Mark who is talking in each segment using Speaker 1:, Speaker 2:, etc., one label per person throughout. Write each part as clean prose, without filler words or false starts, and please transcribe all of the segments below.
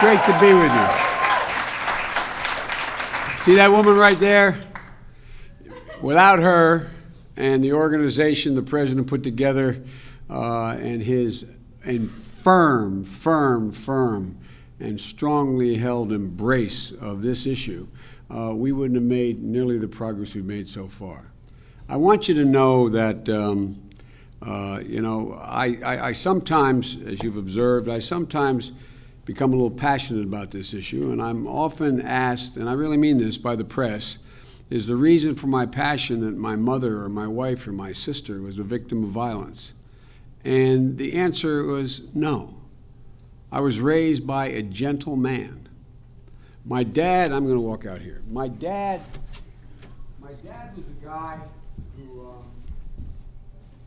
Speaker 1: Great to be with you. See that woman right there? Without her and the organization the president put together and his firm and strongly held embrace of this issue, we wouldn't have made nearly the progress we've made so far. I want you to know that, I sometimes, as you've observed, I sometimes become a little passionate about this issue, and I'm often asked, and I really mean this, by the press, is the reason for my passion that my mother or my wife or my sister was a victim of violence? And the answer was no. I was raised by a gentle man. My dad, I'm going to walk out here. My dad was a guy who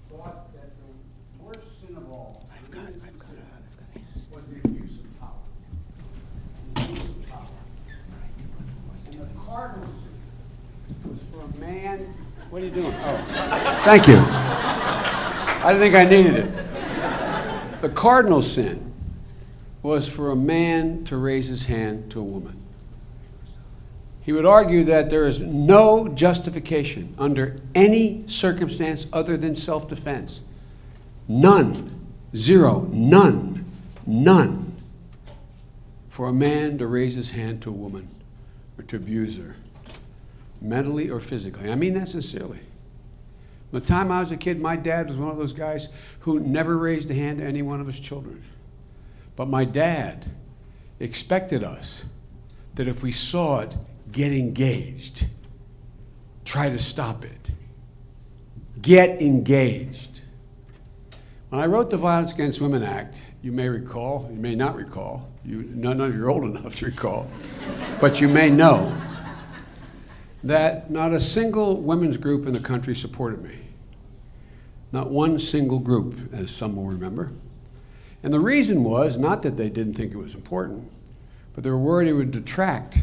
Speaker 1: thought that the worst sin of all was the abuse of power. And the cardinal sin was for a man. What are you doing? Oh, thank you. I didn't think I needed it. The cardinal sin was for a man to raise his hand to a woman. He would argue that there is no justification under any circumstance other than self-defense. None, zero, none, for a man to raise his hand to a woman or to abuse her, mentally or physically. I mean that sincerely. The time I was a kid, my dad was one of those guys who never raised a hand to any one of his children. But my dad expected us that if we saw it, get engaged. Try to stop it. Get engaged. When I wrote the Violence Against Women Act, you may recall, you may not recall, none of you are old enough to recall, but you may know that not a single women's group in the country supported me. Not one single group, as some will remember. And the reason was not that they didn't think it was important, but they were worried it would detract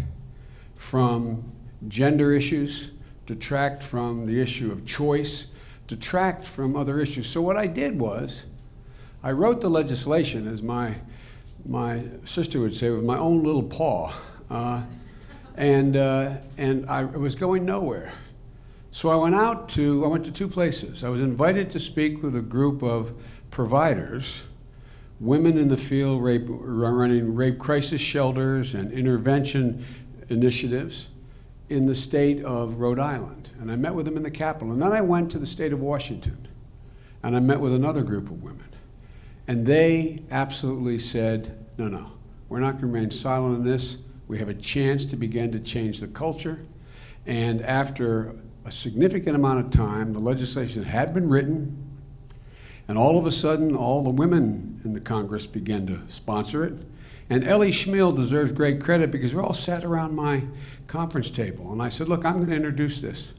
Speaker 1: from gender issues, detract from the issue of choice, detract from other issues. So what I did was, I wrote the legislation, as my sister would say, with my own little paw, and I was going nowhere. So I went to two places. I was invited to speak with a group of providers, women in the field running rape crisis shelters and intervention initiatives in the state of Rhode Island. And I met with them in the Capitol. And then I went to the state of Washington, and I met with another group of women. And they absolutely said, no, we're not going to remain silent on this. We have a chance to begin to change the culture. And after a significant amount of time, the legislation had been written, and all of a sudden, all the women in the Congress began to sponsor it. And Ellie Schmil deserves great credit because we all sat around my conference table. And I said, look, I'm going to introduce this,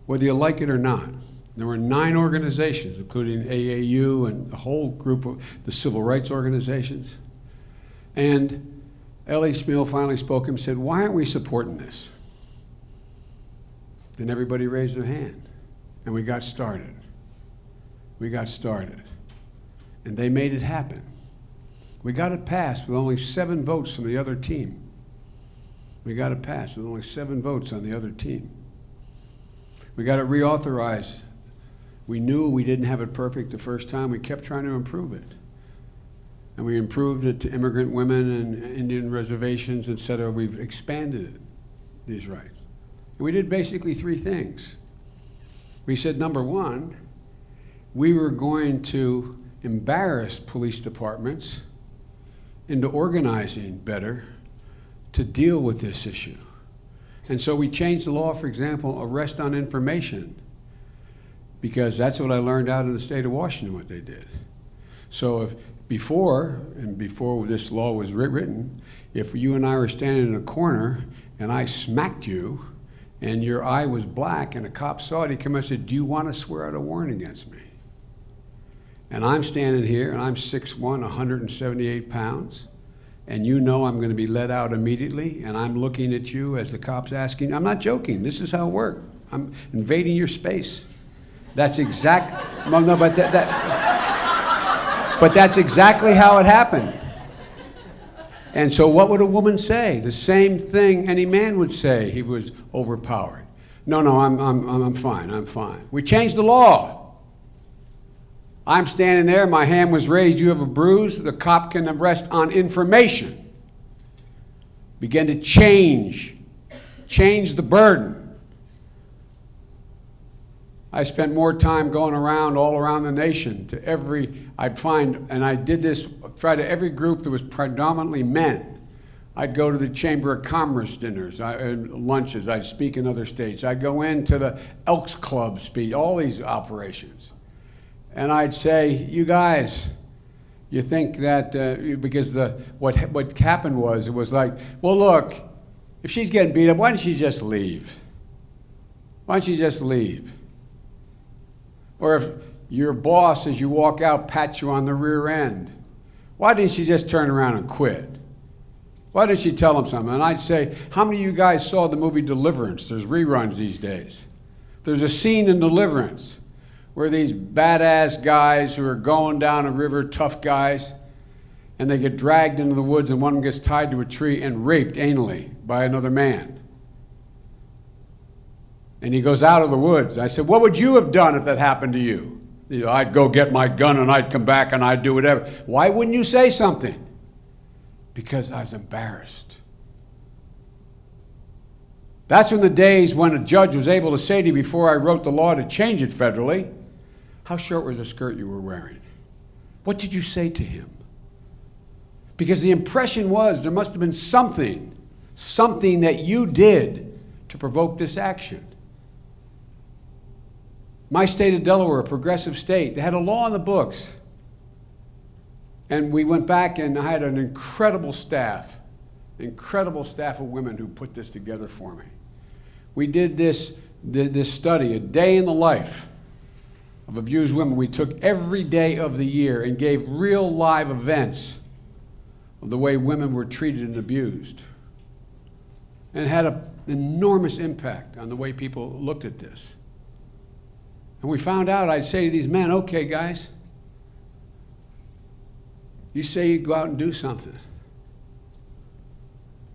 Speaker 1: whether you like it or not. There were 9 organizations, including AAU and a whole group of the civil rights organizations. And Ellie Schmil finally spoke and said, why aren't we supporting this? Then everybody raised their hand, and we got started. And they made it happen. We got it passed with only 7 votes from the other team. We got it passed with only 7 votes on the other team. We got it reauthorized. We knew we didn't have it perfect the first time. We kept trying to improve it. And we improved it to immigrant women and Indian reservations, et cetera. We've expanded it, these rights. And we did basically 3 things. We said, number one, we were going to embarrass police departments into organizing better to deal with this issue. And so we changed the law, for example, arrest on information, because that's what I learned out in the state of Washington, what they did. So before this law was written, if you and I were standing in a corner and I smacked you and your eye was black and a cop saw it, he'd come and said, do you want to swear out a warrant against me? And I'm standing here, and I'm 6'1", 178 pounds, and you know I'm going to be let out immediately, and I'm looking at you as the cop's asking. I'm not joking. This is how it worked. I'm invading your space. That's but that's exactly how it happened. And so what would a woman say? The same thing any man would say. He was overpowered. No, I'm fine, I'm fine. We changed the law. I'm standing there, my hand was raised, you have a bruise, the cop can arrest on information. Begin to change the burden. I spent more time going around all around the nation to I'd find, and I did this, try to every group that was predominantly men. I'd go to the Chamber of Commerce dinners, lunches, I'd speak in other states. I'd go into the Elks Club, speak, all these operations. And I'd say, you guys, you think that, because what happened was, it was like, well, look, if she's getting beat up, why don't she just leave? Why don't she just leave? Or if your boss, as you walk out, pats you on the rear end, why didn't she just turn around and quit? Why didn't she tell him something? And I'd say, how many of you guys saw the movie Deliverance? There's reruns these days. There's a scene in Deliverance where these badass guys who are going down a river, tough guys, and they get dragged into the woods and one of them gets tied to a tree and raped anally by another man. And he goes out of the woods. I said, what would you have done if that happened to you? You know, I'd go get my gun and I'd come back and I'd do whatever. Why wouldn't you say something? Because I was embarrassed. That's when the days when a judge was able to say to you before I wrote the law to change it federally, how short was the skirt you were wearing? What did you say to him? Because the impression was there must have been something that you did to provoke this action. My state of Delaware, a progressive state, they had a law in the books. And we went back and I had an incredible staff of women who put this together for me. We did this study, a day in the life of abused women. We took every day of the year and gave real live events of the way women were treated and abused. And it had an enormous impact on the way people looked at this. And we found out, I'd say to these men, okay, guys, you say you'd go out and do something.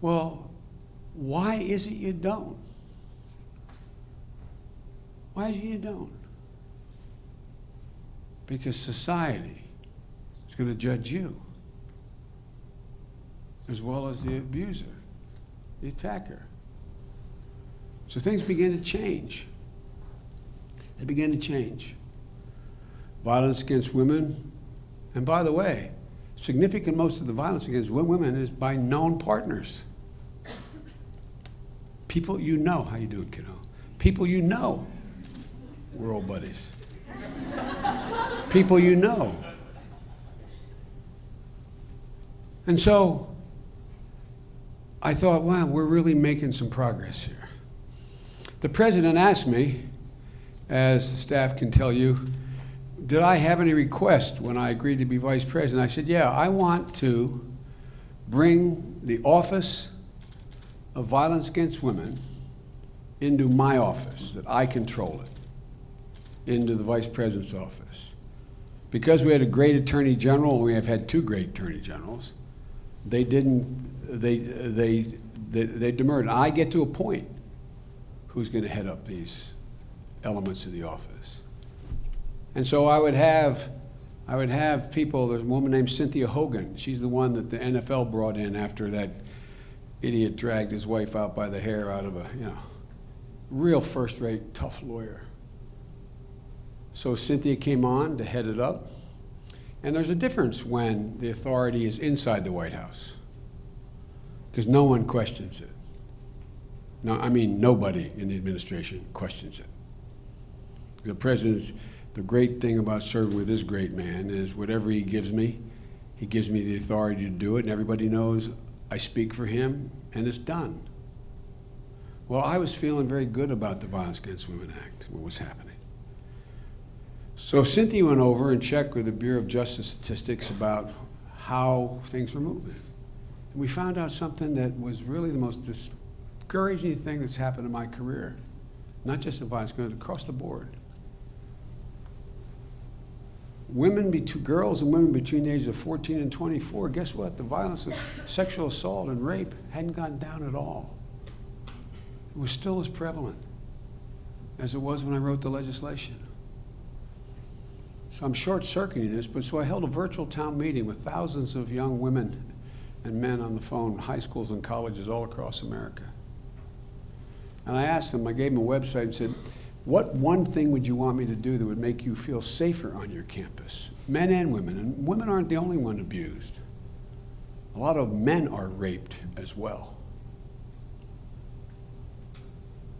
Speaker 1: Well, why is it you don't? Why is it you don't? Because society is going to judge you as well as the abuser, the attacker. So things begin to change. They begin to change. Violence against women, and by the way, significant most of the violence against women is by known partners. People you know. How you doing, kiddo? People you know. We're old buddies. People you know. And so I thought, wow, we're really making some progress here. The president asked me, as the staff can tell you, did I have any request when I agreed to be vice president? I said, yeah, I want to bring the Office of Violence Against Women into my office, that I control it, into the vice president's office. Because we had a great attorney general, and we have had two great attorney generals, they demurred. I get to appoint who's going to head up these elements of the office. And so I would have people. There's a woman named Cynthia Hogan. She's the one that the NFL brought in after that idiot dragged his wife out by the hair out of a, real first-rate, tough lawyer. So Cynthia came on to head it up. And there's a difference when the authority is inside the White House, because no one questions it. No, I mean nobody in the administration questions it. The president's, the great thing about serving with this great man is whatever he gives me the authority to do it, and everybody knows I speak for him, and it's done. Well, I was feeling very good about the Violence Against Women Act, what was happening. So Cynthia went over and checked with the Bureau of Justice Statistics about how things were moving. And we found out something that was really the most discouraging thing that's happened in my career, not just in violence, but across the board. girls and women between the ages of 14 and 24, guess what? The violence of sexual assault and rape hadn't gone down at all. It was still as prevalent as it was when I wrote the legislation. So I'm short-circuiting this, but so I held a virtual town meeting with thousands of young women and men on the phone, high schools and colleges all across America. And I asked them, I gave them a website and said, what one thing would you want me to do that would make you feel safer on your campus? Men and women. And women aren't the only one abused. A lot of men are raped as well.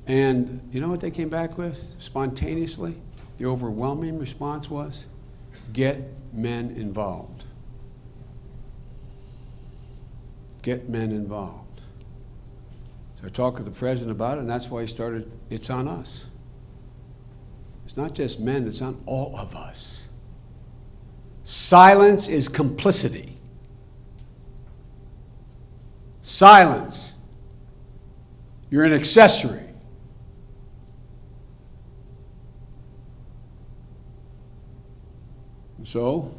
Speaker 1: And you know what they came back with? Spontaneously, the overwhelming response was, get men involved. Get men involved. So I talked with the president about it, and that's why he started, It's on Us. It's not just men, it's on all of us. Silence is complicity. Silence. You're an accessory. And so,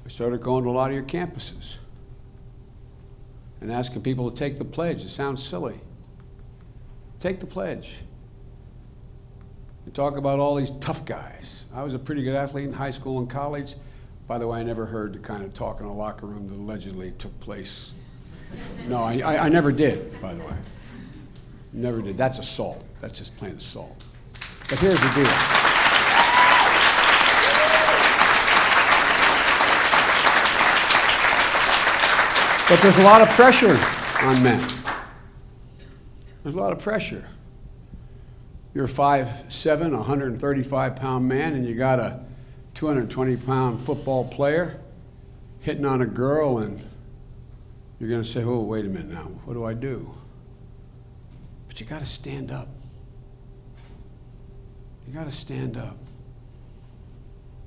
Speaker 1: I started going to a lot of your campuses and asking people to take the pledge. It sounds silly. Take the pledge. And talk about all these tough guys. I was a pretty good athlete in high school and college. By the way, I never heard the kind of talk in a locker room that allegedly took place. No, I never did, by the way. Never did. That's assault. That's just plain assault. But here's the deal. But there's a lot of pressure on men. There's a lot of pressure. You're a 5'7", 135-pound man, and you got a 220-pound football player hitting on a girl, and you're going to say, oh, wait a minute now, what do I do? But you got to stand up. You got to stand up.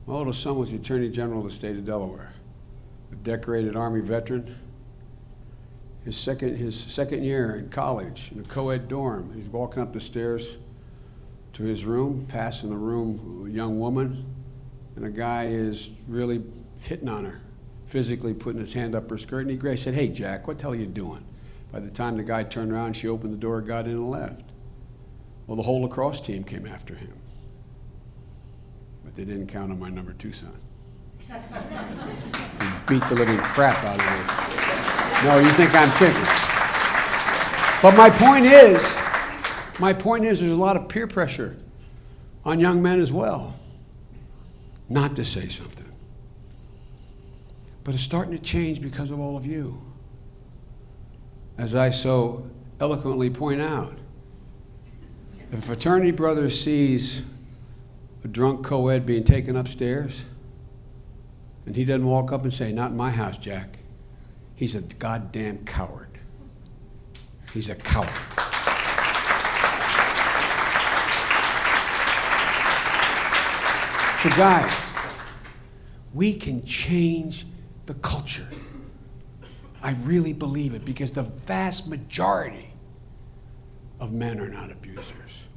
Speaker 1: My oldest son was the Attorney General of the state of Delaware, a decorated Army veteran. His second year in college, in a co-ed dorm, he's walking up the stairs to his room, passing the room, a young woman, and a guy is really hitting on her, physically putting his hand up her skirt, and he said, hey, Jack, what the hell are you doing? By the time the guy turned around, she opened the door, got in and left. Well, the whole lacrosse team came after him, but they didn't count on my number 2 son. He beat the living crap out of me. No, you think I'm kidding. But my point is there's a lot of peer pressure on young men as well, not to say something. But it's starting to change because of all of you. As I so eloquently point out, if a fraternity brother sees a drunk co-ed being taken upstairs, and he doesn't walk up and say, not in my house, Jack, he's a goddamn coward. He's a coward. So guys, we can change the culture. I really believe it, because the vast majority of men are not abusers.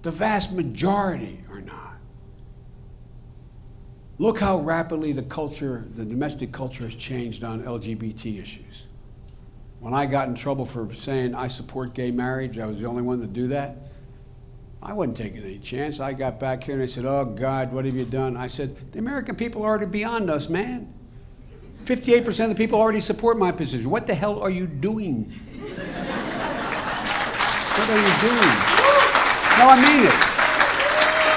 Speaker 1: The vast majority are not. Look how rapidly the domestic culture has changed on LGBT issues. When I got in trouble for saying I support gay marriage, I was the only one to do that. I wasn't taking any chance. I got back here and they said, oh God, what have you done? I said, the American people are already beyond us, man. 58% of the people already support my position. What the hell are you doing? What are you doing? No, I mean it.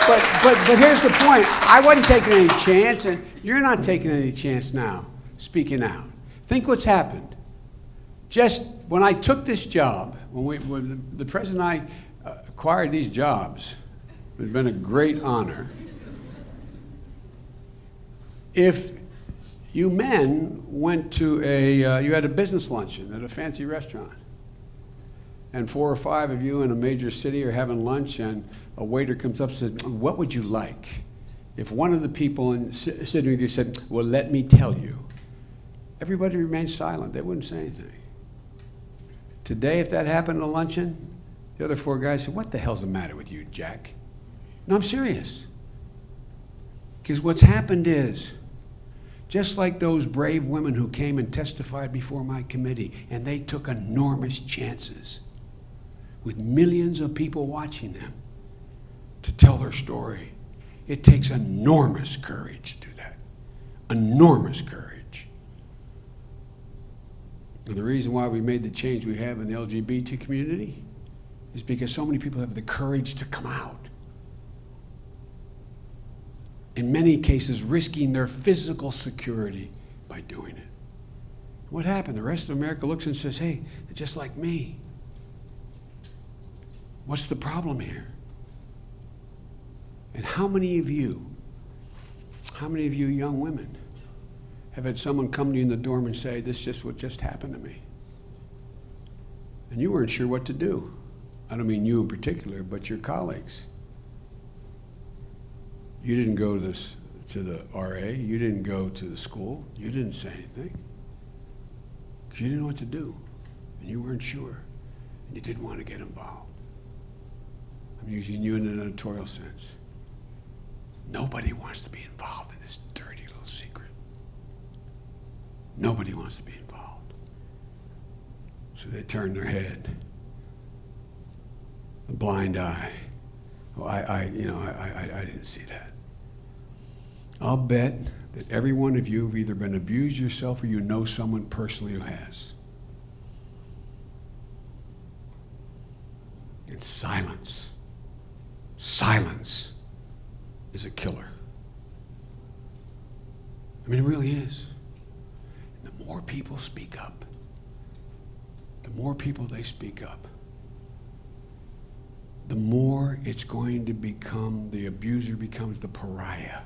Speaker 1: But here's the point. I wasn't taking any chance, and you're not taking any chance now, speaking out. Think what's happened. Just when I took this job, when the president and I acquired these jobs, it's been a great honor. If you men went to you had a business luncheon at a fancy restaurant, and 4 or 5 of you in a major city are having lunch, and a waiter comes up and says, what would you like? If one of the people sitting with you said, well, let me tell you, everybody remained silent. They wouldn't say anything. Today, if that happened at a luncheon, the other 4 guys said, what the hell's the matter with you, Jack? No, I'm serious. Because what's happened is, just like those brave women who came and testified before my committee, and they took enormous chances with millions of people watching them to tell their story. It takes enormous courage to do that. Enormous courage. And the reason why we made the change we have in the LGBT community is because so many people have the courage to come out. In many cases, risking their physical security by doing it. What happened? The rest of America looks and says, hey, they're just like me. What's the problem here? And how many of you young women, have had someone come to you in the dorm and say, this is just what just happened to me? And you weren't sure what to do. I don't mean you in particular, but your colleagues. You didn't go to the RA, you didn't go to the school, you didn't say anything. Because you didn't know what to do, and you weren't sure, and you didn't want to get involved. I'm using you in an editorial sense. Nobody wants to be involved in this dirty little secret. Nobody wants to be involved. So they turn their head, a blind eye. Oh, I didn't see that. I'll bet that every one of you have either been abused yourself or you know someone personally who has. And silence is a killer. I mean, it really is. And the more people speak up, the more people they speak up, the more it's going to become, the abuser becomes the pariah.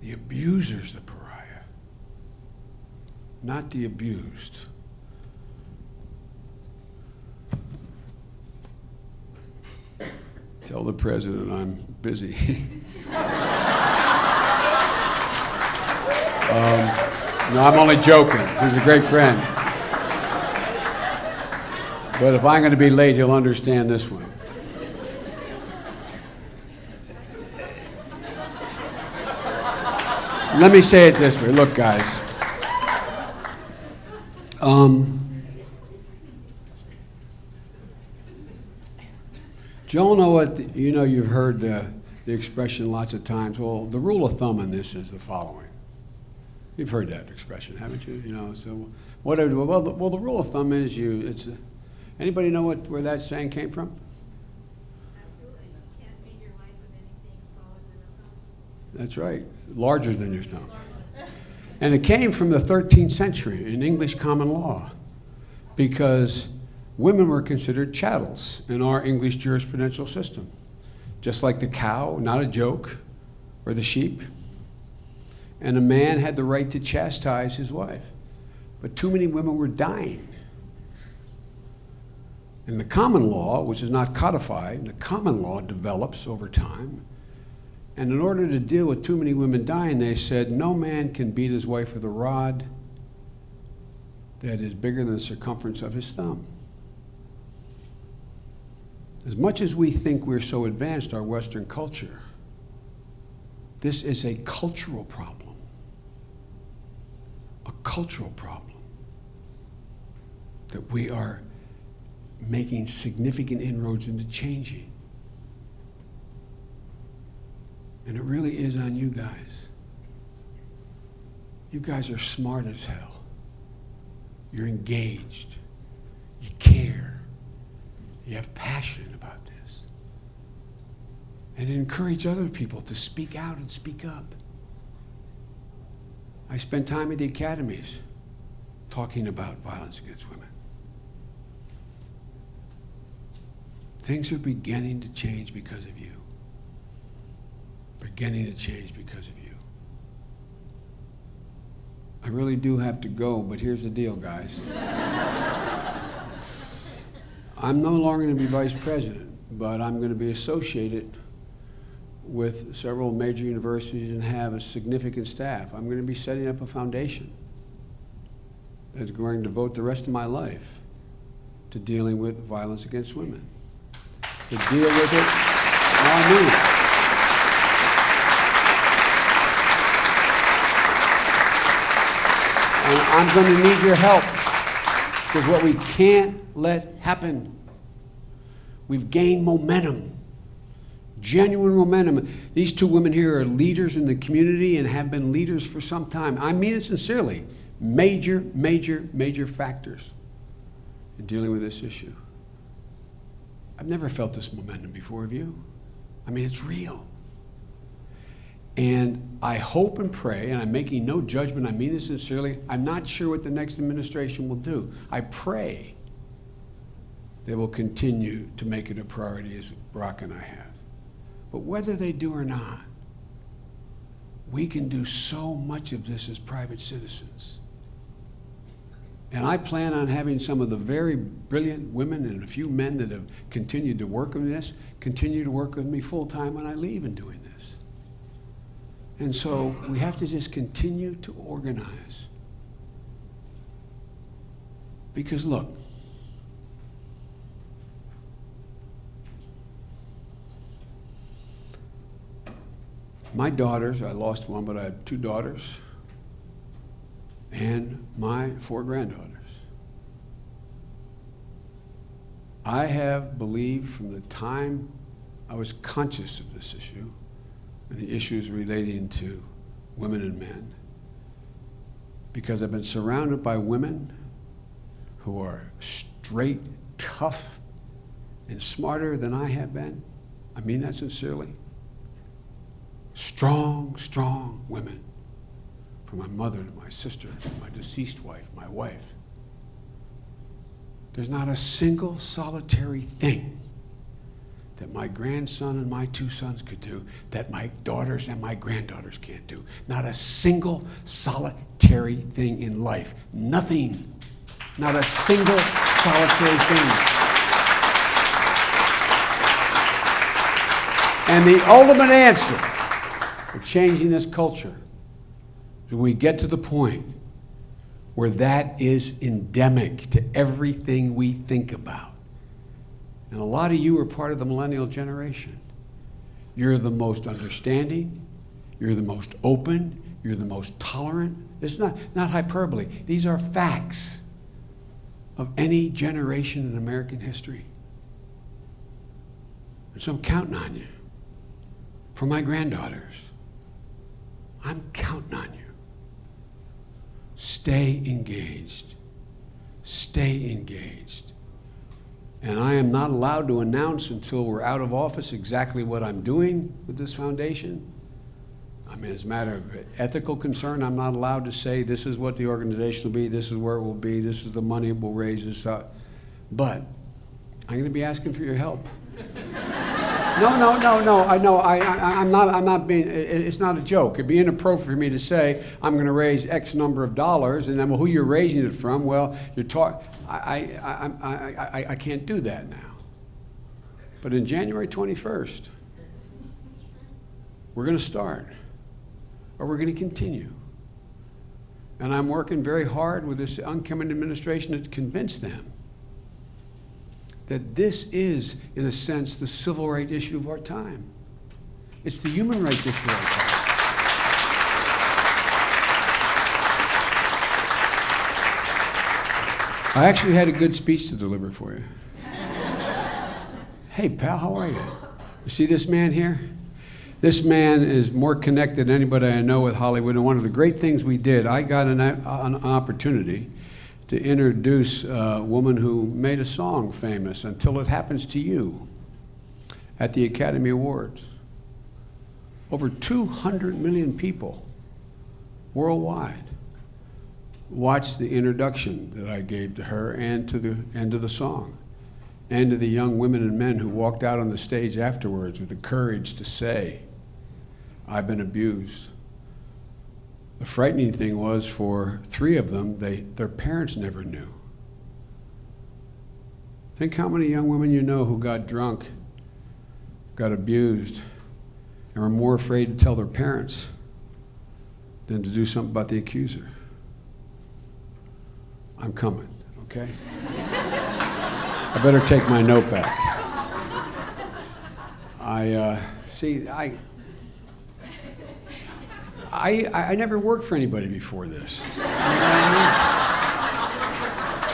Speaker 1: The abuser's the pariah, not the abused. Tell the president I'm busy. No, I'm only joking. He's a great friend. But if I'm going to be late, he'll understand this one. Let me say it this way. Look, guys. Do you all know what, you've heard the expression lots of times. Well, the rule of thumb on this is the following. You've heard that expression, haven't you? So whatever. Well, the rule of thumb is anybody know where that saying came from?
Speaker 2: Absolutely. You can't feed your wife with anything smaller than a thumb.
Speaker 1: That's right. Larger than your thumb. And it came from the 13th century in English common law because women were considered chattels in our English jurisprudential system. Just like the cow, not a joke, or the sheep. And a man had the right to chastise his wife. But too many women were dying. And the common law, which is not codified, the common law develops over time. And in order to deal with too many women dying, they said, no man can beat his wife with a rod that is bigger than the circumference of his thumb. As much as we think we're so advanced, our Western culture, this is a cultural problem. A cultural problem that we are making significant inroads into changing. And it really is on you guys. You guys are smart as hell. You're engaged. You care. You have passion about this. And encourage other people to speak out and speak up. I spent time at the academies talking about violence against women. Things are beginning to change because of you. Beginning to change because of you. I really do have to go, but here's the deal, guys. I'm no longer going to be vice president, but I'm going to be associated with several major universities and have a significant staff. I'm going to be setting up a foundation that's going to devote the rest of my life to dealing with violence against women. To deal with it on me. And I'm going to need your help. Because what we can't let happen, we've gained momentum, genuine momentum. These two women here are leaders in the community and have been leaders for some time. I mean it sincerely. Major, major, major factors in dealing with this issue. I've never felt this momentum before, have you? I mean, it's real. And I hope and pray, and I'm making no judgment, I mean this sincerely, I'm not sure what the next administration will do. I pray they will continue to make it a priority as Barack and I have. But whether they do or not, we can do so much of this as private citizens. And I plan on having some of the very brilliant women and a few men that have continued to work on this, continue to work with me full time when I leave in doing this. And so we have to just continue to organize. Because look, my daughters, I lost one, but I have two daughters, and my 4 granddaughters. I have believed from the time I was conscious of this issue, and the issues relating to women and men, because I've been surrounded by women who are straight, tough, and smarter than I have been. I mean that sincerely. Strong, strong women. From my mother to my sister, to my deceased wife, my wife. There's not a single solitary thing that my grandson and my 2 sons could do that my daughters and my granddaughters can't do. Not a single solitary thing in life. Nothing. Not a single solitary thing. And the ultimate answer for changing this culture is when we get to the point where that is endemic to everything we think about. And a lot of you are part of the millennial generation. You're the most understanding, you're the most open, you're the most tolerant. It's not hyperbole. These are facts of any generation in American history. And so I'm counting on you. For my granddaughters, I'm counting on you. Stay engaged. Stay engaged. And I am not allowed to announce until we're out of office exactly what I'm doing with this foundation. I mean, as a matter of ethical concern, I'm not allowed to say this is what the organization will be, this is where it will be, this is the money we'll raise this up. But I'm going to be asking for your help. No. I know. I'm not being. It's not a joke. It'd be inappropriate for me to say I'm going to raise X number of dollars, and then, well, who you're raising it from? Well, you're talking. I can't do that now. But in January 21st, we're going to start, or we're going to continue. And I'm working very hard with this incoming administration to convince them that this is, in a sense, the civil rights issue of our time. It's the human rights issue of our time. I actually had a good speech to deliver for you. Hey, pal, how are you? You see this man here? This man is more connected than anybody I know with Hollywood, and one of the great things we did, I got an opportunity to introduce a woman who made a song famous, Until It Happens to You, at the Academy Awards. Over 200 million people worldwide watched the introduction that I gave to her and to the song, and to the young women and men who walked out on the stage afterwards with the courage to say, I've been abused. The frightening thing was, for 3 of them, their parents never knew. Think how many young women you know who got drunk, got abused, and were more afraid to tell their parents than to do something about the accuser. I'm coming, okay? I better take my note back. I never worked for anybody before this. You know what I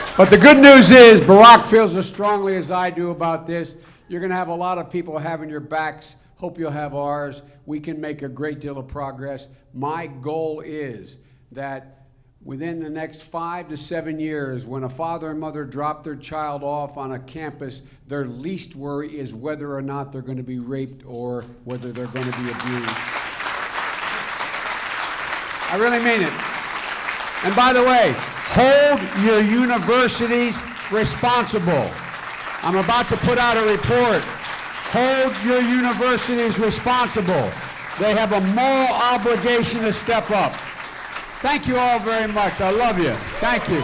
Speaker 1: mean? But the good news is Barack feels as strongly as I do about this. You're going to have a lot of people having your backs. Hope you'll have ours. We can make a great deal of progress. My goal is that within the next 5 to 7 years, when a father and mother drop their child off on a campus, their least worry is whether or not they're going to be raped or whether they're going to be abused. I really mean it. And by the way, hold your universities responsible. I'm about to put out a report. Hold your universities responsible. They have a moral obligation to step up. Thank you all very much. I love you. Thank you.